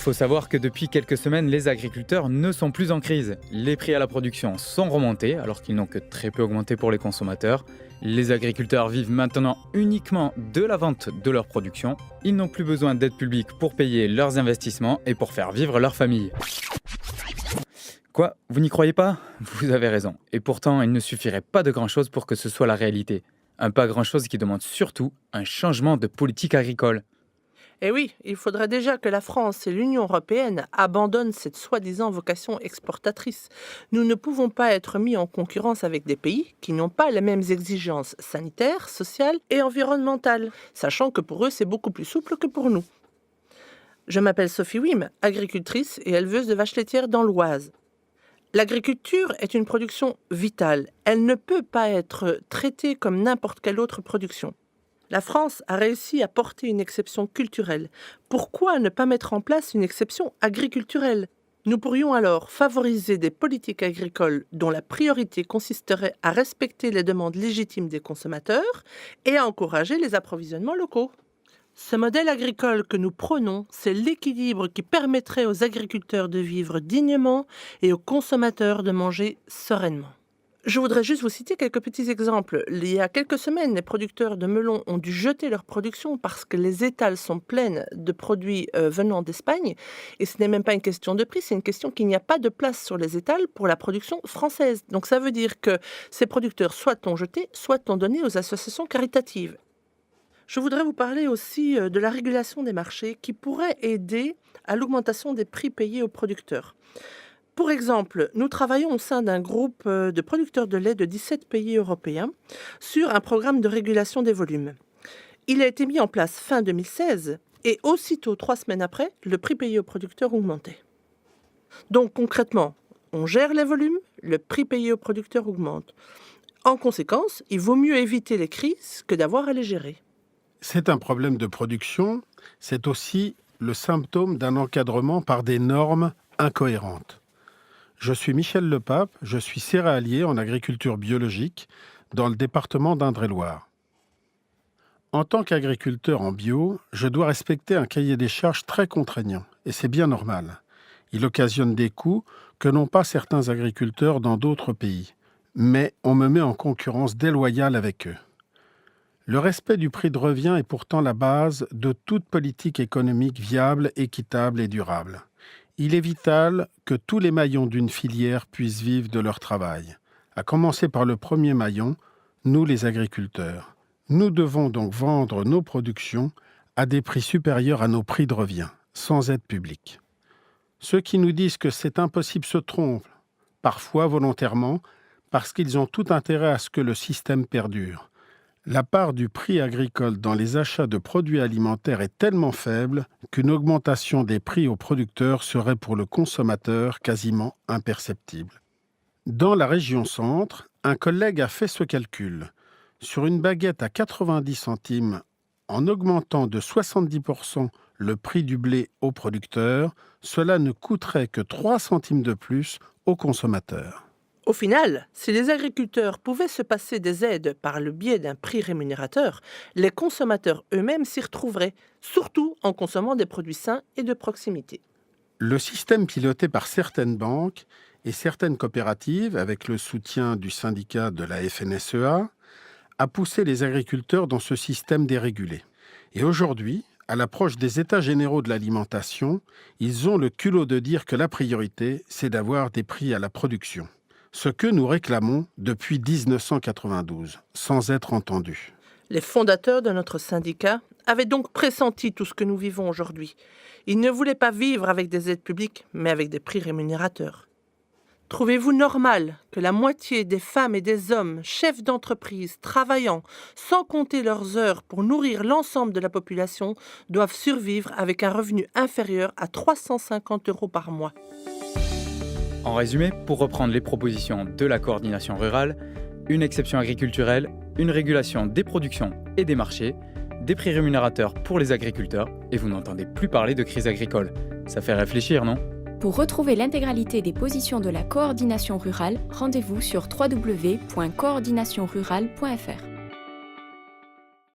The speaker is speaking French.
faut savoir que depuis quelques semaines, les agriculteurs ne sont plus en crise. Les prix à la production sont remontés, alors qu'ils n'ont que très peu augmenté pour les consommateurs. Les agriculteurs vivent maintenant uniquement de la vente de leur production. Ils n'ont plus besoin d'aide publique pour payer leurs investissements et pour faire vivre leur famille. Quoi, vous n'y croyez pas ? Vous avez raison. Et pourtant, il ne suffirait pas de grand-chose pour que ce soit la réalité. Un pas grand-chose qui demande surtout un changement de politique agricole. Eh oui, il faudrait déjà que la France et l'Union européenne abandonnent cette soi-disant vocation exportatrice. Nous ne pouvons pas être mis en concurrence avec des pays qui n'ont pas les mêmes exigences sanitaires, sociales et environnementales, sachant que pour eux, c'est beaucoup plus souple que pour nous. Je m'appelle Sophie Wim, agricultrice et éleveuse de vaches laitières dans l'Oise. L'agriculture est une production vitale. Elle ne peut pas être traitée comme n'importe quelle autre production. La France a réussi à porter une exception culturelle. Pourquoi ne pas mettre en place une exception agriculturelle ? Nous pourrions alors favoriser des politiques agricoles dont la priorité consisterait à respecter les demandes légitimes des consommateurs et à encourager les approvisionnements locaux. Ce modèle agricole que nous prônons, c'est l'équilibre qui permettrait aux agriculteurs de vivre dignement et aux consommateurs de manger sereinement. Je voudrais juste vous citer quelques petits exemples. Il y a quelques semaines, les producteurs de melons ont dû jeter leur production parce que les étals sont pleines de produits venant d'Espagne. Et ce n'est même pas une question de prix, c'est une question qu'il n'y a pas de place sur les étals pour la production française. Donc ça veut dire que ces producteurs soit ont jeté, soit ont donné aux associations caritatives. Je voudrais vous parler aussi de la régulation des marchés qui pourrait aider à l'augmentation des prix payés aux producteurs. Pour exemple, nous travaillons au sein d'un groupe de producteurs de lait de 17 pays européens sur un programme de régulation des volumes. Il a été mis en place fin 2016 et aussitôt, 3 semaines après, le prix payé aux producteurs augmentait. Donc concrètement, on gère les volumes, le prix payé aux producteurs augmente. En conséquence, il vaut mieux éviter les crises que d'avoir à les gérer. C'est un problème de production, c'est aussi le symptôme d'un encadrement par des normes incohérentes. Je suis Michel Lepape, je suis céréalier en agriculture biologique dans le département d'Indre-et-Loire. En tant qu'agriculteur en bio, je dois respecter un cahier des charges très contraignant, et c'est bien normal. Il occasionne des coûts que n'ont pas certains agriculteurs dans d'autres pays, mais on me met en concurrence déloyale avec eux. Le respect du prix de revient est pourtant la base de toute politique économique viable, équitable et durable. Il est vital que tous les maillons d'une filière puissent vivre de leur travail, à commencer par le premier maillon, nous les agriculteurs. Nous devons donc vendre nos productions à des prix supérieurs à nos prix de revient, sans aide publique. Ceux qui nous disent que c'est impossible se trompent, parfois volontairement, parce qu'ils ont tout intérêt à ce que le système perdure. La part du prix agricole dans les achats de produits alimentaires est tellement faible qu'une augmentation des prix aux producteurs serait pour le consommateur quasiment imperceptible. Dans la région centre, un collègue a fait ce calcul. Sur une baguette à 90 centimes, en augmentant de 70% le prix du blé aux producteurs, cela ne coûterait que 3 centimes de plus aux consommateurs. Au final, si les agriculteurs pouvaient se passer des aides par le biais d'un prix rémunérateur, les consommateurs eux-mêmes s'y retrouveraient, surtout en consommant des produits sains et de proximité. Le système piloté par certaines banques et certaines coopératives, avec le soutien du syndicat de la FNSEA, a poussé les agriculteurs dans ce système dérégulé. Et aujourd'hui, à l'approche des États généraux de l'alimentation, ils ont le culot de dire que la priorité, c'est d'avoir des prix à la production. Ce que nous réclamons depuis 1992, sans être entendus. Les fondateurs de notre syndicat avaient donc pressenti tout ce que nous vivons aujourd'hui. Ils ne voulaient pas vivre avec des aides publiques, mais avec des prix rémunérateurs. Trouvez-vous normal que la moitié des femmes et des hommes, chefs d'entreprise, travaillant, sans compter leurs heures pour nourrir l'ensemble de la population, doivent survivre avec un revenu inférieur à 350 € par mois ? En résumé, pour reprendre les propositions de la coordination rurale, une exception agriculturelle, une régulation des productions et des marchés, des prix rémunérateurs pour les agriculteurs, et vous n'entendez plus parler de crise agricole. Ça fait réfléchir, non ? Pour retrouver l'intégralité des positions de la coordination rurale, rendez-vous sur www.coordinationrurale.fr.